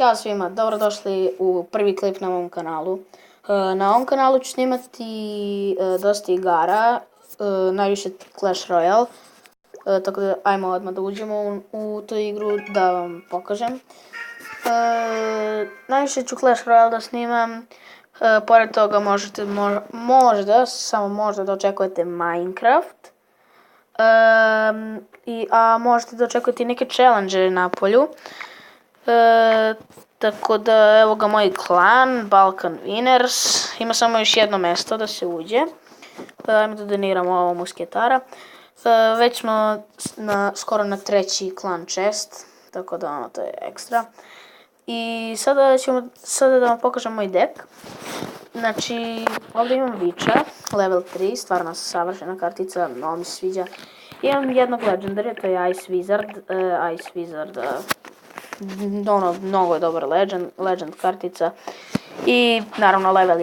Ćao svima, dobrodošli u prvi klip na mom kanalu. Na ovom kanalu ću snimati dosta igara, najviše Clash Royale. Tako da ajmo odmah da uđemo u tu igru da vam pokažem. Najviše ću Clash Royale da snimam, pored toga možda, samo možda da očekujete Minecraft. A možete da očekujete i neke challenge na polju. Tako da evo ga moj klan, Balkan Winners, ima samo još jedno mesto da se uđe. Ajmo da doniramo ovo musketara. Već smo skoro na treći klan chest, tako da to je ekstra. I sada da vam pokažem moj deck. Znači, ovdje imam Witcha, level 3, stvarno savršena kartica, mnogo mi se sviđa. Imam jednog legendary, to je Ice Wizard, mnogo je dobar legend kartica. I naravno level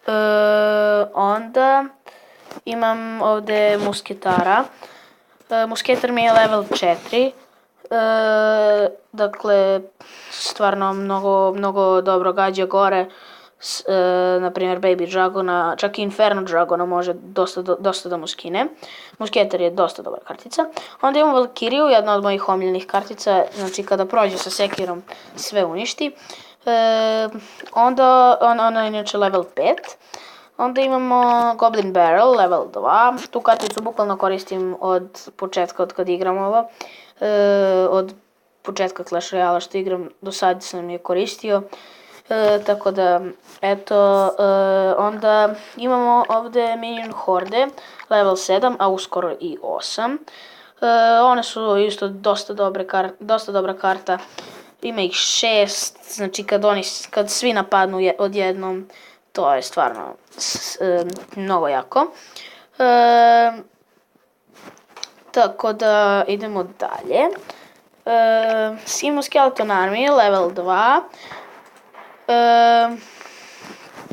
1. Onda imam ovdje musketara. Musketar mi je level 4. Dakle, stvarno mnogo dobro gađa gore. Naprimjer Baby Dragona, čak i Inferno Dragona može dosta da mu skine. Musketar je dosta dobra kartica. Onda imam Valkyriju, jedna od mojih omiljenih kartica, znači kada prođe sa sekirom sve uništi. Onda ona je inače level 5. Onda imamo Goblin Barrel, level 2. Tu karticu bukvalno koristim od početka, od kad igram ovo. Od početka Clash Royale što igram, do sad sam je koristio. Tako da, eto, onda imamo ovdje Minion Horde, level 7, a uskoro i 8. One su isto dosta dobra karta, ima ih 6, znači kad svi napadnu odjednom, to je stvarno mnogo jako. Tako da idemo dalje. Imamo Skeleton Army, level 2.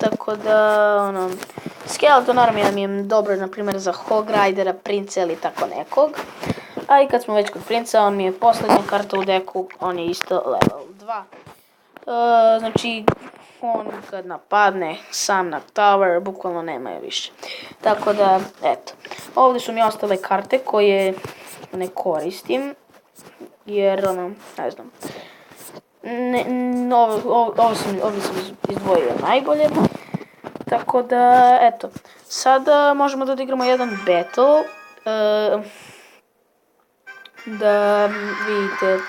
Tako da, Skeleton Armija mi je dobro, na primjer, za Hog Ridera, Princa ili tako nekog. A i kad smo već kod Princa, on mi je posljednja karta u deku, on je isto level 2. Znači, on kad napadne sam na tower, bukvalno nema je više. Tako da, eto. Ovdje su mi ostale karte koje ne koristim, jer, ne znam. Ovdje sam izdvojio najbolje. Tako da, eto. Sada možemo da odigramo jedan battle. Da vidite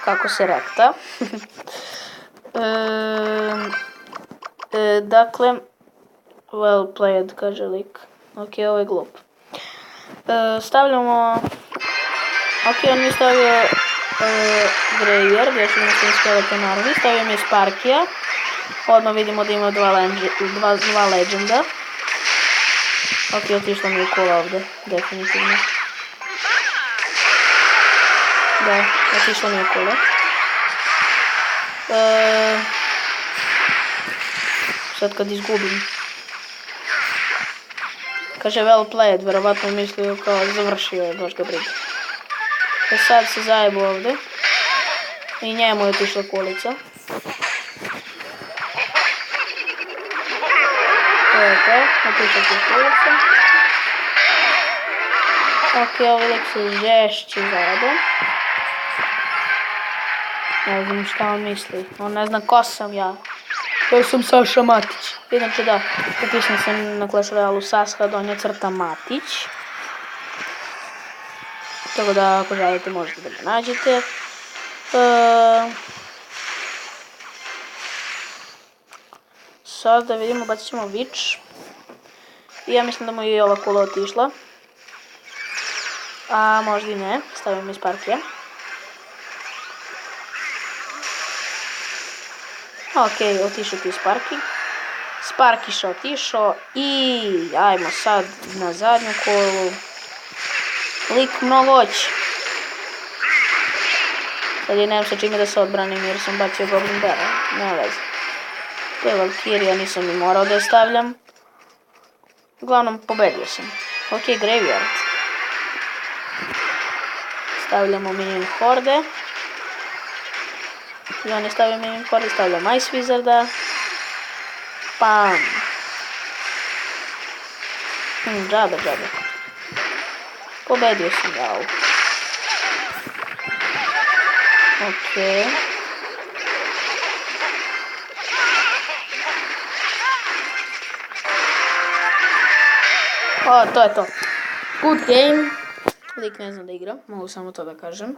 kako se rekta. Dakle, well played, kaže lik. Ok, ovo je glup. Stavljamo... Ok, on mi je stavio Graveyard, ja ću mislim Skeleton Army, stavio mi je Sparkija. Odmah vidimo da ima dva legenda. Ok, otišla mi je kula ovdje, definitivno. Da, otišla mi je kula. Sad kad izgubim. Kaže well played, verovatno mislio kao završio je, baš ga briga. Sad se zajebu ovdje. I njemu je otišla kulica. To je to, otišla ti kulica. Ok, ovaj lik se žešći zajedno. Ne znam šta on misli, on ne zna ko sam ja. To sam Saša Matić. Inače da, upisan sam na Clash Royale Saska, donja crta Matić. Tako da ako želite možete da ga nađete. Sad da vidimo, bacit ćemo Witch. I ja mislim da mu je i ova kula otišla. A možda i ne, stavim iz Sparkija. Ok, otišao ti Sparki. Sparkiša otišao i ajmo sad na zadnju kolu. Lik mnogo oći. Sad je nemam sa čime da se odbranim jer sam bacio Goblin Barrel, nema veze. To je Valkyrija, nisam ni morao da je stavljam. Uglavnom, pobedio sam. Ok, Graveyard. Stavljamo Minion Horde. Ja ne stavljam Inventory, stavljam Ice Wizarda. Pam. Džabe. Pobedio sam ga. Okej. O, to je to. Good game. Lik ne znam da igra, mogu samo to da kažem.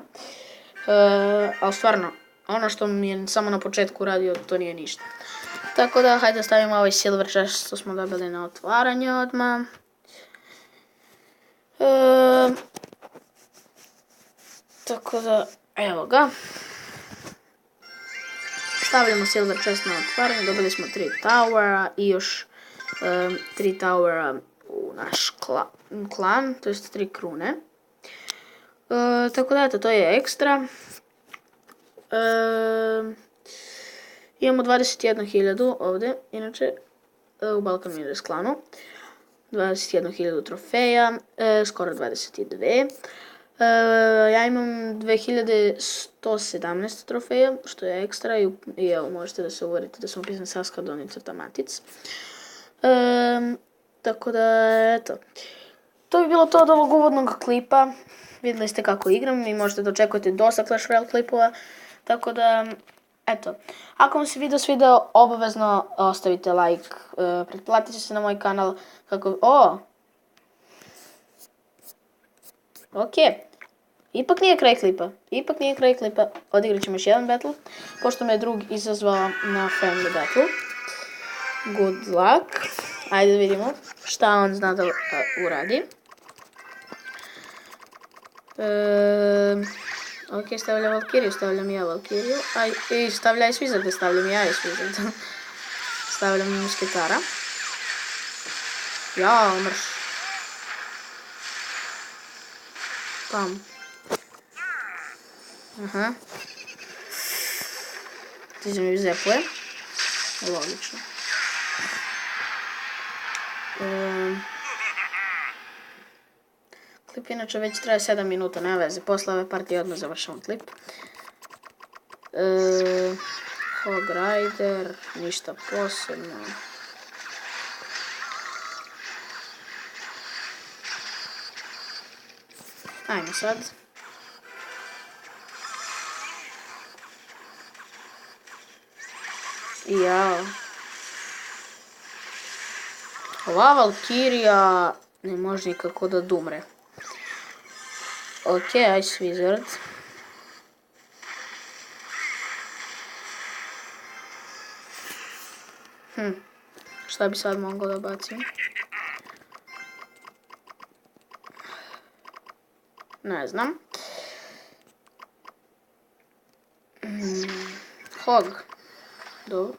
Ali stvarno, ono što mi je samo na početku radio, to nije ništa. Tako da, hajde da stavimo ovaj silver chest što smo dobili na otvaranje odmah. Tako da, evo ga. Stavljamo silver chest na otvaranje, dobili smo 3 towera i još 3 towera u naš klan, to jest 3 krune. Tako da, eto, to je ekstra. Imamo 21.000 ovdje, inače, u Balkan Miners klanu. 21.000 trofeja, skoro 22. Ja imam 2117 trofeja, što je ekstra i evo, možete da se uverite da sam upisan Saskadon i Crtamatic. Tako da, eto. To bi bilo to od ovog uvodnog klipa. Vidjeli ste kako igram i možete da očekujete dosta Clash Royale klipova. Tako da, eto. Ako vam se video svideo, obavezno ostavite like, pretplatite se na moj kanal. Ipak nije kraj klipa. Odigrat ćemo još jedan battle, pošto me drug izazvao na friendly battle. Good luck. Ajde da vidimo šta on zna da uradi. Ok, stavlja Valkyriju, stavljam ja Valkyriju. Stavlja Ice Wizarda, stavljam ja Ice Wizarda. Stavljam musketara. Ja, mrš. Pam. Aha. Ti se mi zepuje. Logično. Klip inače već traje 7 minuta, nema veze. Posle ove partije odmah završavam klip. Hog Rider, ništa posebno. Ajmo sad. Jao. Ova Valkyrija ne može nikako da dumre. Ok, Ice Wizard. Šta bi sad mogao da bacim? Ne znam. Hog. Dobro.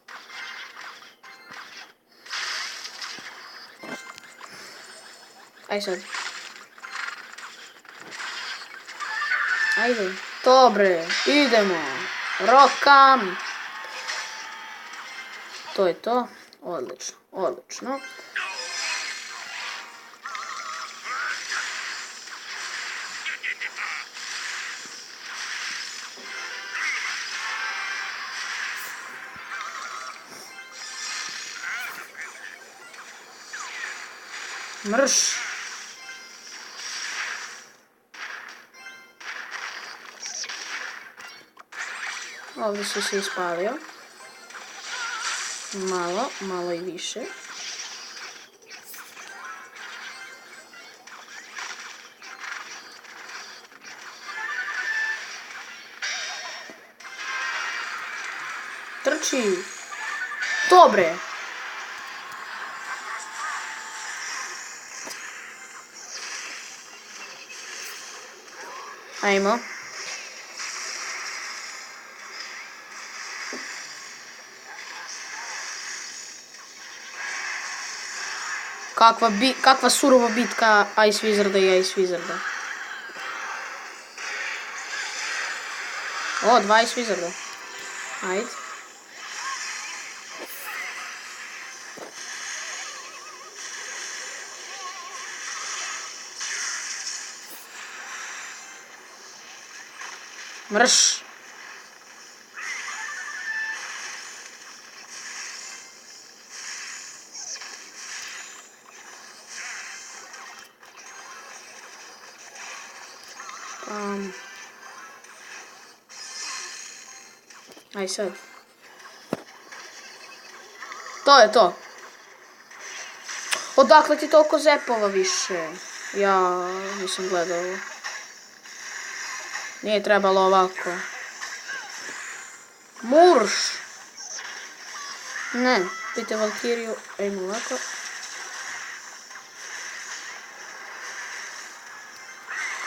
Aj sad. Ajde. Dobre, idemo. Rokam. To je to. Odlično. Mrš. Ovdje su se ispalio. Malo i više. Trči. Dobre. Ajmo. Kakva surova bitka Ice Wizarda i Ice Wizarda. O, 2 Ice Wizarda. Ajde. Mrš. Aj sad. To je to. Odakle ti toliko zepova više? Ja nisam gledao ovo. Nije trebalo ovako. Murš! Ne, pite Valkiriju. Ajmo ovako.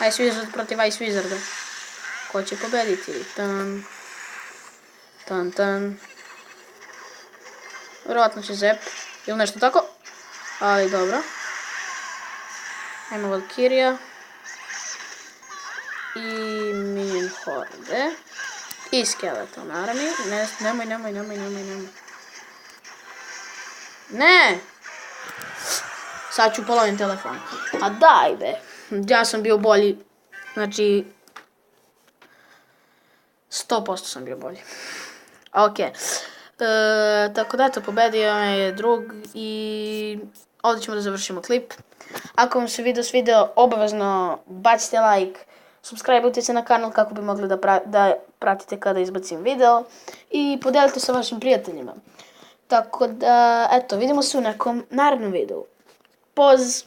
Ice Wizard protiv Ice Wizarda. Ko će pobediti? Tan. Tan, tan. Vjerojatno će Zep. Ili nešto tako. Ali dobro. Ajmo Valkirija. I Minion Horde. I Skeleton Army. Nemoj. Ne! Sad ću polovim telefon. A daj be. Ja sam bio bolji. Znači... 100% sam bio bolji. Ok. Tako da to pobedio je drug i ovdje ćemo da završimo klip. Ako vam se video svidio, obavezno bacite like, subscribe-ujte se na kanal kako bi mogli da pratite kada izbacim video i podijelite sa vašim prijateljima. Tako da, eto, vidimo se u nekom narednom videu. Poz!